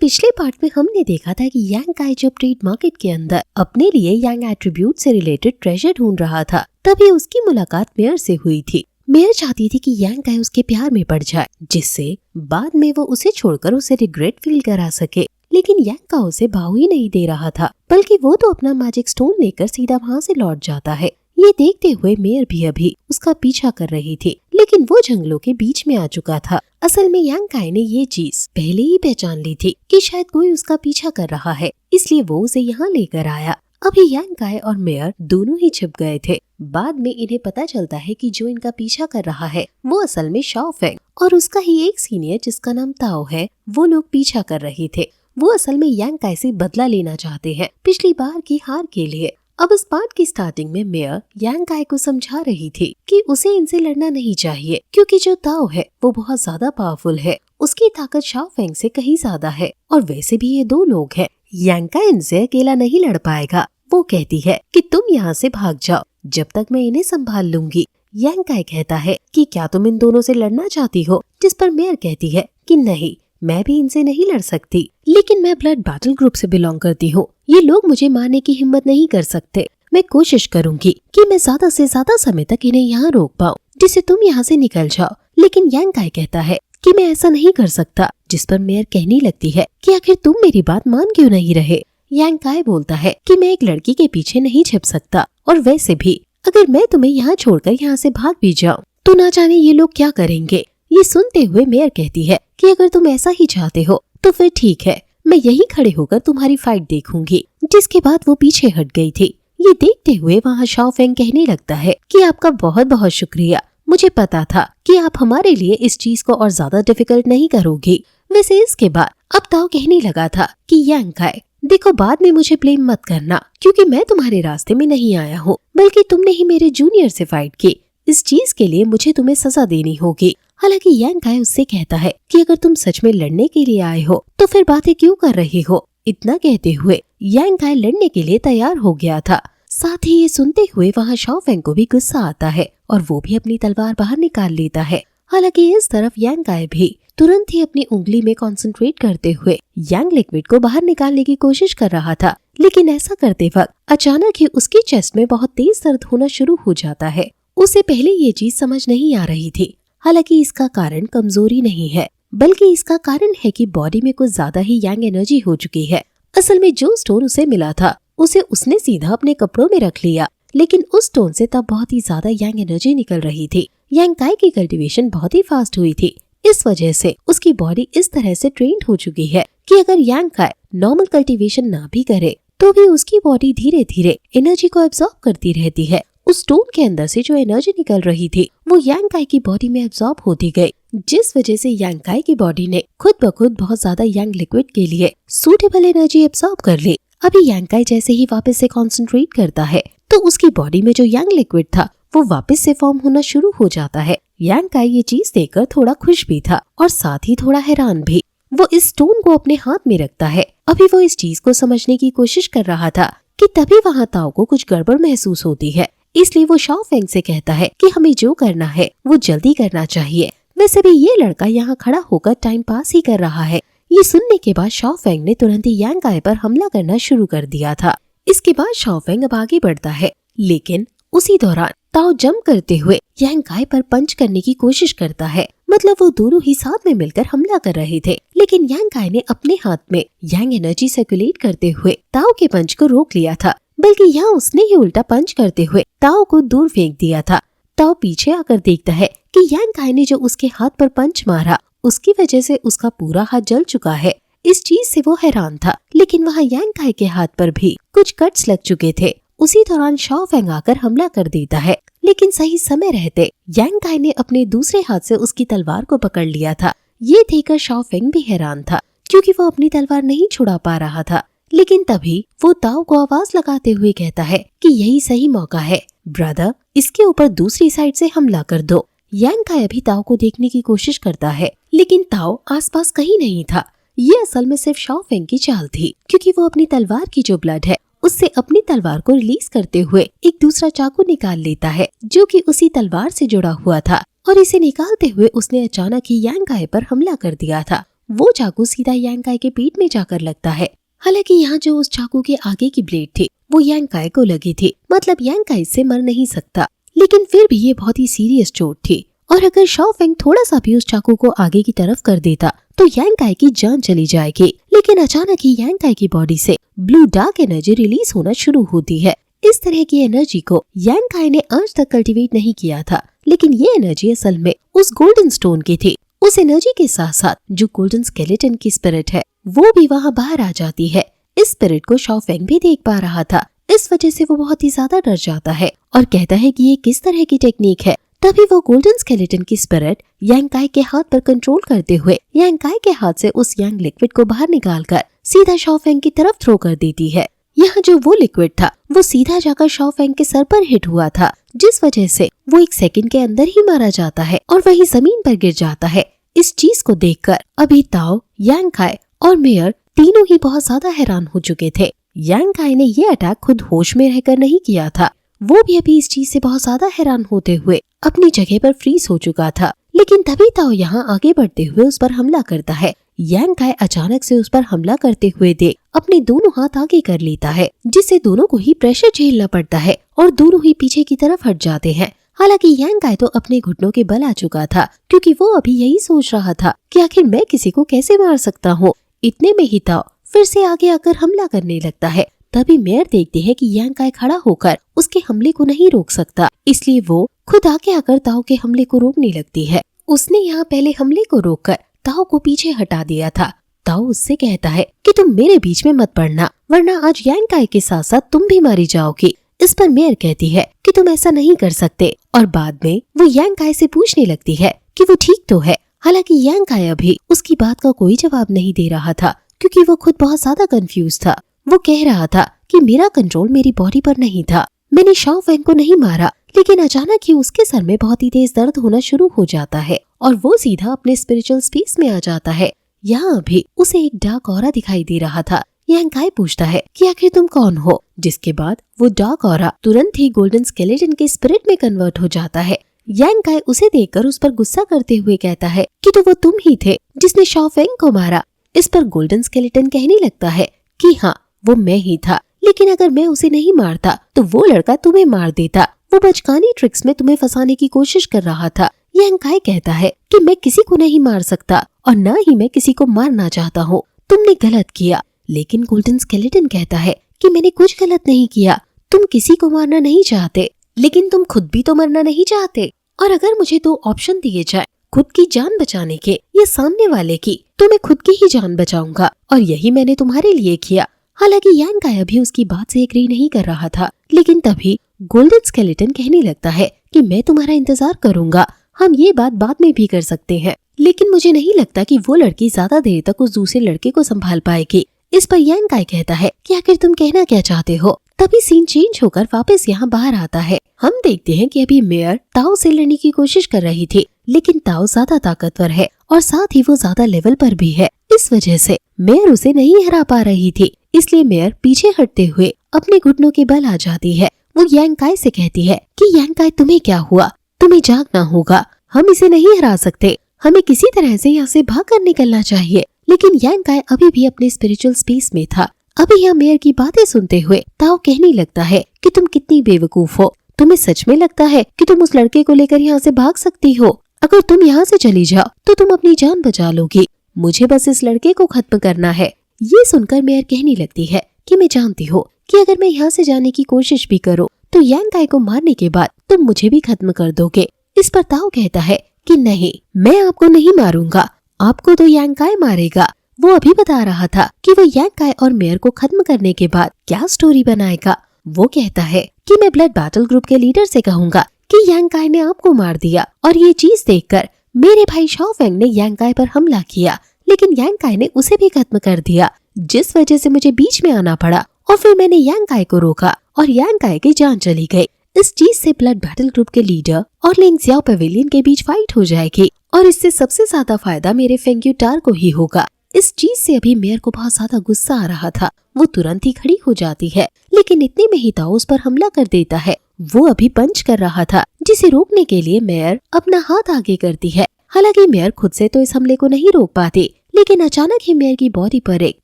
पिछले पार्ट में हमने देखा था कि यांग काई जब ट्रेड मार्केट के अंदर अपने लिए यांग एट्रीब्यूट से रिलेटेड ट्रेजर ढूंढ रहा था, तभी उसकी मुलाकात मेयर से हुई थी। मेयर चाहती थी कि यांग काई उसके प्यार में पड़ जाए, जिससे बाद में वो उसे छोड़कर उसे रिग्रेट फील करा सके। लेकिन यांग का उसे भाव ही नहीं दे रहा था, बल्कि वो तो अपना मैजिक स्टोन लेकर सीधा वहाँ से लौट जाता है। ये देखते हुए मेयर भी अभी उसका पीछा कर रही थी, लेकिन वो जंगलों के बीच में आ चुका था। असल में यांग काई ने ये चीज पहले ही पहचान ली थी कि शायद कोई उसका पीछा कर रहा है, इसलिए वो उसे यहाँ लेकर आया। अभी यांग काई और मेयर दोनों ही छिप गए थे। बाद में इन्हें पता चलता है कि जो इनका पीछा कर रहा है वो असल में शाओ फेंग और उसका ही एक सीनियर जिसका नाम ताओ है, वो लोग पीछा कर रहे थे। वो असल में यांग काई से बदला लेना चाहते हैं पिछली बार की हार के लिए। अब इस पार्ट की स्टार्टिंग में मेयर यांग काई को समझा रही थी कि उसे इनसे लड़ना नहीं चाहिए, क्योंकि जो ताओ है वो बहुत ज्यादा पावरफुल है, उसकी ताकत शाओ फेंग से कहीं ज्यादा है, और वैसे भी ये दो लोग हैं, यांग काई इनसे अकेला नहीं लड़ पाएगा। वो कहती है कि तुम यहाँ से भाग जाओ, जब तक मैं इन्हें संभाल लूंगी। यांग काई कहता है कि क्या तुम इन दोनों से लड़ना चाहती हो, जिस पर मेयर कहती है कि नहीं, मैं भी इनसे नहीं लड़ सकती, लेकिन मैं ब्लड बैटल ग्रुप से बिलोंग करती हूँ, ये लोग मुझे मारने की हिम्मत नहीं कर सकते। मैं कोशिश करूंगी कि मैं ज्यादा से ज्यादा समय तक इन्हें यहाँ रोक पाऊँ, जिससे तुम यहाँ से निकल जाओ। लेकिन यांग काई कहता है कि मैं ऐसा नहीं कर सकता, जिस पर मेयर कहने लगती है कि आखिर तुम मेरी बात मान क्यों नहीं रहे। यांग काई बोलता है कि मैं एक लड़की के पीछे नहीं छिप सकता, और वैसे भी अगर मैं तुम्हें यहाँ छोड़कर यहाँ से भाग भी जाऊँ तो ना जाने ये लोग क्या करेंगे। ये सुनते हुए मेयर कहती है कि अगर तुम ऐसा ही चाहते हो तो फिर ठीक है, मैं यहीं खड़े होकर तुम्हारी फाइट देखूंगी। जिसके बाद वो पीछे हट गई थी। ये देखते हुए वहाँ शाओ फेंग कहने लगता है कि आपका बहुत बहुत शुक्रिया, मुझे पता था कि आप हमारे लिए इस चीज को और ज्यादा डिफिकल्ट नहीं करोगी। वैसे इसके बाद अब ताओ कहने लगा था कि यांग काई देखो, बाद में मुझे ब्लेम मत करना, क्योंकि मैं तुम्हारे रास्ते में नहीं आया हूँ, बल्कि तुमने ही मेरे जूनियर से फाइट की। इस चीज के लिए मुझे तुम्हें सजा देनी होगी। हालांकि यांग काई उससे कहता है कि अगर तुम सच में लड़ने के लिए आए हो तो फिर बातें क्यों कर रही हो। इतना कहते हुए यांग काई लड़ने के लिए तैयार हो गया था। साथ ही ये सुनते हुए वहाँ शाओ फेंग को भी गुस्सा आता है और वो भी अपनी तलवार बाहर निकाल लेता है। हालांकि इस तरफ यांग काई भी तुरंत ही अपनी उंगली में कंसंट्रेट करते हुए यांग लिक्विड को बाहर निकालने की कोशिश कर रहा था, लेकिन ऐसा करते वक्त अचानक ही उसकी चेस्ट में बहुत तेज दर्द होना शुरू हो जाता है। उसे पहले ये चीज समझ नहीं आ रही थी। हालांकि इसका कारण कमजोरी नहीं है, बल्कि इसका कारण है कि बॉडी में कुछ ज्यादा ही यांग एनर्जी हो चुकी है। असल में जो स्टोन उसे मिला था उसे उसने सीधा अपने कपड़ों में रख लिया, लेकिन उस स्टोन से तब बहुत ही ज्यादा यांग एनर्जी निकल रही थी। यांग काई की कल्टीवेशन बहुत ही फास्ट हुई थी, इस वजह से उसकी बॉडी इस तरह से ट्रेन्ड हो चुकी है कि अगर यांग काई नॉर्मल कल्टीवेशन ना भी करे तो भी उसकी बॉडी धीरे धीरे एनर्जी को एब्जॉर्ब करती रहती है। उस स्टोन के अंदर से जो एनर्जी निकल रही थी वो यांग काई की बॉडी में एब्जॉर्ब होती गई, जिस वजह से यांग काई की बॉडी ने खुद ब खुद बहुत ज्यादा यांग लिक्विड के लिए सूटेबल एनर्जी एब्जॉर्ब कर ली। अभी यांग काई जैसे ही वापस से कंसंट्रेट करता है तो उसकी बॉडी में जो यांग लिक्विड था वो वापस से फॉर्म होना शुरू हो जाता है। यांग काई ये चीज देखकर थोड़ा खुश भी था और साथ ही थोड़ा हैरान भी। वो इस स्टोन को अपने हाथ में रखता है। अभी वो इस चीज को समझने की कोशिश कर रहा था कि तभी वहाँ ताओ को कुछ गड़बड़ महसूस होती है, इसलिए वो शाओ फेंग से कहता है कि हमें जो करना है वो जल्दी करना चाहिए। वैसे भी ये लड़का यहाँ खड़ा होकर टाइम पास ही कर रहा है। ये सुनने के बाद शाओ फेंग ने तुरंत ही यांग काई पर हमला करना शुरू कर दिया था। इसके बाद शाओ फेंग अब आगे बढ़ता है, लेकिन उसी दौरान ताओ जंप करते हुए यांग काई पर पंच करने की कोशिश करता है। मतलब वो दोनों ही साथ में मिलकर हमला कर रहे थे, लेकिन यांग काई ने अपने हाथ में यांग एनर्जी सर्कुलेट करते हुए ताओ के पंच को रोक लिया था, बल्कि यहाँ उसने ही उल्टा पंच करते हुए ताओ को दूर फेंक दिया था। ताओ पीछे आकर देखता है कि यांग काई ने जो उसके हाथ पर पंच मारा उसकी वजह से उसका पूरा हाथ जल चुका है। इस चीज से वो हैरान था, लेकिन वहाँ यांग काई के हाथ पर भी कुछ कट्स लग चुके थे। उसी दौरान शाओ फेंग आकर हमला कर देता है, लेकिन सही समय रहते यांग काई ने अपने दूसरे हाथ से उसकी तलवार को पकड़ लिया था। ये देखकर शाओ फेंग भी हैरान था, क्योंकि वो अपनी तलवार नहीं छुड़ा पा रहा था। लेकिन तभी वो ताओ को आवाज लगाते हुए कहता है कि यही सही मौका है, ब्रदर, इसके ऊपर दूसरी साइड से हमला कर दो। यांग काई अभी ताओ को देखने की कोशिश करता है, लेकिन ताओ आसपास कहीं नहीं था। ये असल में सिर्फ शाओ फेंग की चाल थी, क्योंकि वो अपनी तलवार की जो ब्लड है उससे अपनी तलवार को रिलीज करते हुए एक दूसरा चाकू निकाल लेता है, जो कि उसी तलवार से जुड़ा हुआ था, और इसे निकालते हुए उसने अचानक ही यांग काई पर हमला कर दिया था। वो चाकू सीधा यांग के पीठ में जाकर लगता है। हालांकि यहाँ जो उस चाकू के आगे की ब्लेड थी वो यांग को लगी थी, मतलब यांग इससे मर नहीं सकता, लेकिन फिर भी ये बहुत ही सीरियस चोट थी और अगर शाओ फेंग थोड़ा सा भी उस चाकू को आगे की तरफ कर देता तो यांग की जान चली जाएगी। लेकिन अचानक ही यांग की बॉडी से ब्लू डार्क एनर्जी रिलीज होना शुरू होती है। इस तरह की एनर्जी को यांग ने आज तक कल्टीवेट नहीं किया था, लेकिन ये एनर्जी असल में उस गोल्डन स्टोन की थी। उस एनर्जी के साथ साथ जो गोल्डन स्केलेटन की स्पिरिट है वो भी वहाँ बाहर आ जाती है। इस स्पिरिट को शाओ फेंग भी देख पा रहा था, इस वजह से वो बहुत ही ज्यादा डर जाता है और कहता है कि ये किस तरह की टेक्निक है। तभी वो गोल्डन स्केलेटन की स्पिरिट यांग के हाथ पर कंट्रोल करते हुए यांग के हाथ से उस यांग लिक्विड को बाहर निकालकर सीधा शाओ फेंग की तरफ थ्रो कर देती है। यहाँ जो वो लिक्विड था वो सीधा जाकर शाओ फेंग के सर पर हिट हुआ था, जिस वजह से वो 1 सेकंड के अंदर ही मारा जाता है और वही जमीन पर गिर जाता है। इस चीज को देखकर अभी ताओ, यांग और मेयर तीनों ही बहुत ज्यादा हैरान हो चुके थे। यांग ने ये अटैक खुद होश में रहकर नहीं किया था, वो भी अभी इस चीज से बहुत ज्यादा हैरान होते हुए अपनी जगह पर फ्रीज हो चुका था। लेकिन तभी ताओ यहाँ आगे बढ़ते हुए उस पर हमला करता है। यांग अचानक से उस पर हमला करते हुए देख अपने दोनों हाथ आगे कर लेता है, जिससे दोनों को ही प्रेशर झेलना पड़ता है और दोनों ही पीछे की तरफ हट जाते हैं। हालांकि यांग तो अपने घुटनों के बल आ चुका था, क्योंकि वो अभी यही सोच रहा था कि आखिर मैं किसी को कैसे मार सकता हूँ। इतने में ही ताओ फिर से आगे आकर हमला करने लगता है। तभी मेयर देखते है कि यांग खड़ा होकर उसके हमले को नहीं रोक सकता, इसलिए वो खुद आगे आकर ताओ के हमले को रोकने लगती है। उसने यहाँ पहले हमले को रोककर ताओ को पीछे हटा दिया था। ताओ उससे कहता है कि तुम मेरे बीच में मत पड़ना, वरना आज यांग के साथ साथ तुम भी मारी जाओगी। इस पर मेयर कहती है कि तुम ऐसा नहीं कर सकते और बाद में वो यांग से पूछने लगती है कि वो ठीक तो है। हालांकि यांग अभी उसकी बात का कोई जवाब नहीं दे रहा था, क्योंकि वो खुद बहुत ज्यादा कंफ्यूज था। वो कह रहा था कि मेरा कंट्रोल मेरी बॉडी पर नहीं था, मैंने शाओ फेंग को नहीं मारा, लेकिन अचानक ही उसके सर में बहुत ही तेज दर्द होना शुरू हो जाता है और वो सीधा अपने स्पिरिचुअल स्पेस में आ जाता है। यहाँ अभी उसे एक डार्क ऑरा दिखाई दे रहा था। यांग पूछता है कि आखिर तुम कौन हो, जिसके बाद वो डार्क ऑरा तुरंत ही गोल्डन स्केलेटन के स्पिरिट में कन्वर्ट हो जाता है। यांग उसे देखकर उस पर गुस्सा करते हुए कहता है कि तो वो तुम ही थे जिसने शाओ फेंग को मारा। इस पर गोल्डन स्केलेटन कहने लगता है कि हाँ, वो मैं ही था, लेकिन अगर मैं उसे नहीं मारता तो वो लड़का तुम्हें मार देता। वो बचकानी ट्रिक्स में तुम्हें फंसाने की कोशिश कर रहा था। यांग कहता है कि मैं किसी को नहीं मार सकता और न ही मैं किसी को मारना चाहता हूँ, तुमने गलत किया। लेकिन गोल्डन स्केलेटन कहता है कि मैंने कुछ गलत नहीं किया, तुम किसी को मारना नहीं चाहते, लेकिन तुम खुद भी तो मरना नहीं चाहते। और अगर मुझे 2 ऑप्शन दिए जाए, खुद की जान बचाने के या सामने वाले की, तो मैं खुद की ही जान बचाऊंगा और यही मैंने तुम्हारे लिए किया। हालांकि यांग भी उसकी बात से एग्री नहीं कर रहा था, लेकिन तभी गोल्डन स्केलेटन कहने लगता है कि मैं तुम्हारा इंतजार करूंगा, हम ये बात बाद में भी कर सकते हैं, लेकिन मुझे नहीं लगता कि वो लड़की ज्यादा देर तक उस दूसरे लड़के को संभाल पाएगी। इस पर यांग कहता है कि आखिर तुम कहना क्या चाहते हो। तभी सीन चेंज होकर वापस यहाँ बाहर आता है। हम देखते हैं कि अभी मेयर ताओ से लड़ने की कोशिश कर रही थी, लेकिन ताओ ज्यादा ताकतवर है और साथ ही वो ज्यादा लेवल पर भी है। इस वजह से मेयर उसे नहीं हरा पा रही थी, इसलिए मेयर पीछे हटते हुए अपने घुटनों के बल आ जाती है। वो यांग से कहती है कि यांग तुम्हें क्या हुआ, तुम्हें जागना होगा, हम इसे नहीं हरा सकते, हमें किसी तरह से यहाँ से भाग कर निकलना चाहिए। लेकिन यांग अभी भी अपने स्पिरिचुअल स्पेस में था। अभी यहाँ मेयर की बातें सुनते हुए ताओ कहने लगता है कि तुम कितनी बेवकूफ हो, तुम्हें सच में लगता है कि तुम उस लड़के को लेकर यहाँ से भाग सकती हो? अगर तुम यहाँ से चली जाओ तो तुम अपनी जान बचा लोगी, मुझे बस इस लड़के को खत्म करना है। ये सुनकर मेयर कहने लगती है कि मैं जानती हूँ कि अगर मैं यहाँ से जाने की कोशिश भी करूँ तो यांग को मारने के बाद तुम मुझे भी खत्म कर दोगे। इस पर ताओ कहता है कि नहीं, मैं आपको नहीं मारूंगा, आपको तो यांग मारेगा। वो अभी बता रहा था कि वो यांग और मेयर को खत्म करने के बाद क्या स्टोरी बनाएगा। वो कहता है कि मैं ब्लड बैटल ग्रुप के लीडर से कहूंगा कि यांग ने आपको मार दिया और ये चीज देखकर मेरे भाई शाओ फेंग ने यांग पर हमला किया, लेकिन यांग ने उसे भी खत्म कर दिया, जिस वजह से मुझे बीच में आना पड़ा और फिर मैंने यांग को रोका और यांग की जान चली गई। इस चीज से ब्लड बैटल ग्रुप के लीडर और लिंग ज़ियाओ पवेलियन के बीच फाइट हो जाएगी और इससे सबसे ज्यादा फायदा मेरे फेंग युटार को ही होगा। इस चीज से अभी मेयर को बहुत ज्यादा गुस्सा आ रहा था। वो तुरंत ही खड़ी हो जाती है, लेकिन इतने में ही ताओ उस पर हमला कर देता है। वो अभी पंच कर रहा था, जिसे रोकने के लिए मेयर अपना हाथ आगे करती है। हालांकि मेयर खुद से तो इस हमले को नहीं रोक पाती, लेकिन अचानक ही मेयर की बॉडी पर एक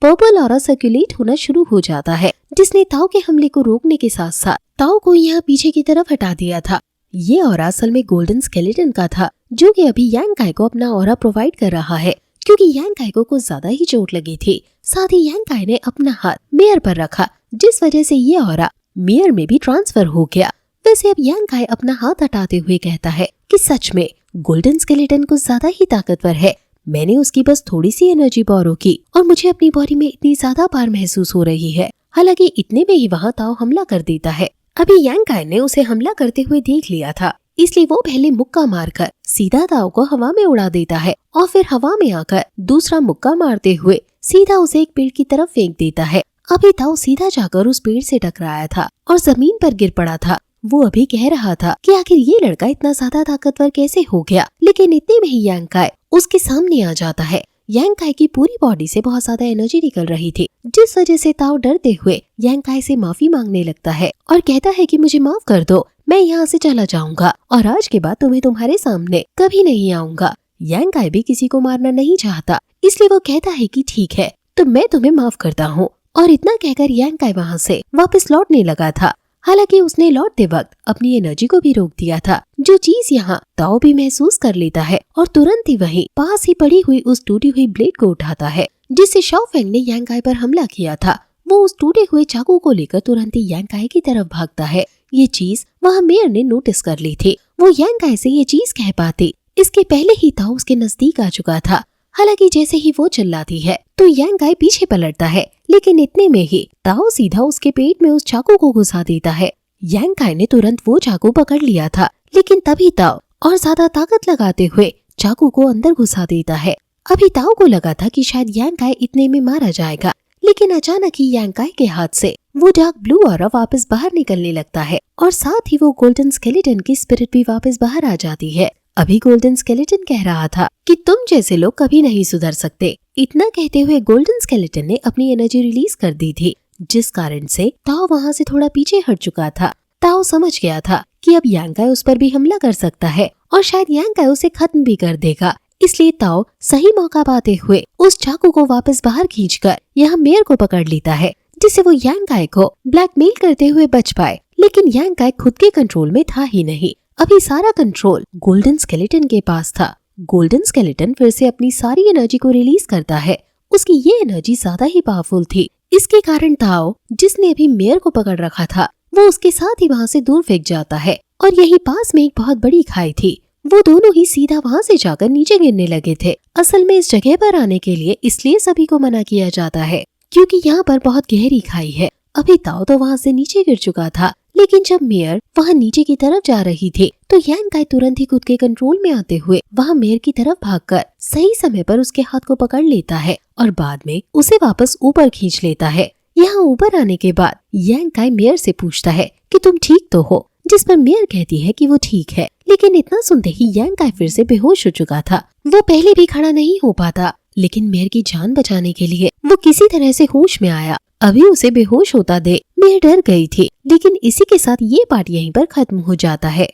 पर्पल ऑरा सर्कुलेट होना शुरू हो जाता है, जिसने ताओ के हमले को रोकने के साथ साथ ताओ को यहाँ पीछे की तरफ हटा दिया था। ये ऑरा असल में गोल्डन स्केलेटन का था, जो कि अभी यांग काई को अपना ऑरा प्रोवाइड कर रहा है, क्योंकि यांग काई को कुछ ज्यादा ही चोट लगी थी। साथ ही यांग काई ने अपना हाथ मेयर पर रखा, जिस वजह से ये ऑरा मेयर में भी ट्रांसफर हो गया। वैसे अब यांग काई अपना हाथ हटाते हुए कहता है कि सच में गोल्डन स्केलेटन कुछ ज्यादा ही ताकतवर है। मैंने उसकी बस थोड़ी सी एनर्जी बोरो की और मुझे अपनी बॉडी में इतनी ज्यादा पावर महसूस हो रही है। हालांकि इतने में ही वहाँ ताओ हमला कर देता है। अभी यांग काई ने उसे हमला करते हुए देख लिया था, इसलिए वो पहले मुक्का मारकर सीधा ताओ को हवा में उड़ा देता है और फिर हवा में आकर दूसरा मुक्का मारते हुए सीधा उसे एक पेड़ की तरफ फेंक देता है। अभी ताओ सीधा जाकर उस पेड़ से टकराया था और जमीन पर गिर पड़ा था। वो अभी कह रहा था कि आखिर ये लड़का इतना ज्यादा ताकतवर कैसे हो गया, लेकिन इतने में ही यांग काई उसके सामने आ जाता है। यांग काई की पूरी बॉडी से बहुत ज्यादा एनर्जी निकल रही थी, जिस वजह से ताओ डरते हुए यांग काई से माफी मांगने लगता है और कहता है कि मुझे माफ कर दो, मैं यहाँ से चला जाऊंगा और आज के बाद तुम्हें तुम्हारे सामने कभी नहीं आऊंगा। यांग काई भी किसी को मारना नहीं चाहता, इसलिए वो कहता है कि ठीक है, तो मैं तुम्हें माफ करता हूँ। और इतना कहकर यांग काई वहाँ से वापस लौटने लगा था। हालांकि उसने लौटते वक्त अपनी एनर्जी को भी रोक दिया था, जो चीज यहाँ ताओ भी महसूस कर लेता है और तुरंत ही वहीं पास ही पड़ी हुई उस टूटी हुई ब्लेड को उठाता है, जिससे शाओफेंग ने यांग काई पर हमला किया था। वो उस टूटे हुए चाकू को लेकर तुरंत ही यांग काई की तरफ भागता है। ये चीज वहाँ मेयर ने नोटिस कर ली थी। वो यांग काई से ये चीज कह पाती इसके पहले ही ताओ उसके नजदीक आ चुका था। हालांकि जैसे ही वो चिल्लाती है तो यांग काई पीछे पलटता है, लेकिन इतने में ही ताओ सीधा उसके पेट में उस चाकू को घुसा देता है। यांग काई ने तुरंत वो चाकू पकड़ लिया था, लेकिन तभी ताओ और ज्यादा ताकत लगाते हुए चाकू को अंदर घुसा देता है। अभी ताओ को लगा था कि शायद यांग काई इतने में मारा जाएगा, लेकिन अचानक ही यांग काई के हाथ से वो डार्क ब्लू ऑरा वापस बाहर निकलने लगता है और साथ ही वो गोल्डन स्केलेटन की स्पिरिट भी वापस बाहर आ जाती है। अभी गोल्डन स्केलेटन कह रहा था कि तुम जैसे लोग कभी नहीं सुधर सकते। इतना कहते हुए गोल्डन स्केलेटन ने अपनी एनर्जी रिलीज कर दी थी, जिस कारण से ताओ वहाँ से थोड़ा पीछे हट चुका था। ताओ समझ गया था कि अब यांग काई उस पर भी हमला कर सकता है और शायद यांग काई उसे खत्म भी कर देगा। इसलिए ताओ सही मौका पाते हुए उस चाकू को वापस बाहर खींचकर यहाँ मेयर को पकड़ लेता है, जिससे वो यांग काई को ब्लैकमेल करते हुए बच पाए। लेकिन यांग काई खुद के कंट्रोल में था ही नहीं। अभी सारा कंट्रोल गोल्डन स्केलेटन के पास था। गोल्डन स्केलेटन फिर से अपनी सारी एनर्जी को रिलीज करता है। उसकी ये एनर्जी ज्यादा ही पावरफुल थी। इसके कारण ताओ, जिसने अभी मेयर को पकड़ रखा था, वो उसके साथ ही वहाँ से दूर फेंक जाता है और यही पास में एक बहुत बड़ी खाई थी। वो दोनों ही सीधा वहाँ से जाकर नीचे गिरने लगे थे। असल में इस जगह पर आने के लिए इसलिए सभी को मना किया जाता है क्योंकि यहाँ पर बहुत गहरी खाई है। अभी ताओ तो वहाँ से नीचे गिर चुका था, लेकिन जब मेयर वहाँ नीचे की तरफ जा रही थी तो यांग काई तुरंत ही खुद के कंट्रोल में आते हुए वहाँ मेयर की तरफ भागकर सही समय पर उसके हाथ को पकड़ लेता है और बाद में उसे वापस ऊपर खींच लेता है। यहाँ ऊपर आने के बाद यांग काई मेयर से पूछता है कि तुम ठीक तो हो, जिस पर मेयर कहती है कि वो ठीक है। लेकिन इतना सुनते ही यांग काई फिर से बेहोश हो चुका था। वो पहले भी खड़ा नहीं हो पाता, लेकिन मेयर की जान बचाने के लिए वो किसी तरह से होश में आया। अभी उसे बेहोश होता देख मेयर डर गई थी। लेकिन इसी के साथ ये पार्ट यहीं पर खत्म हो जाता है।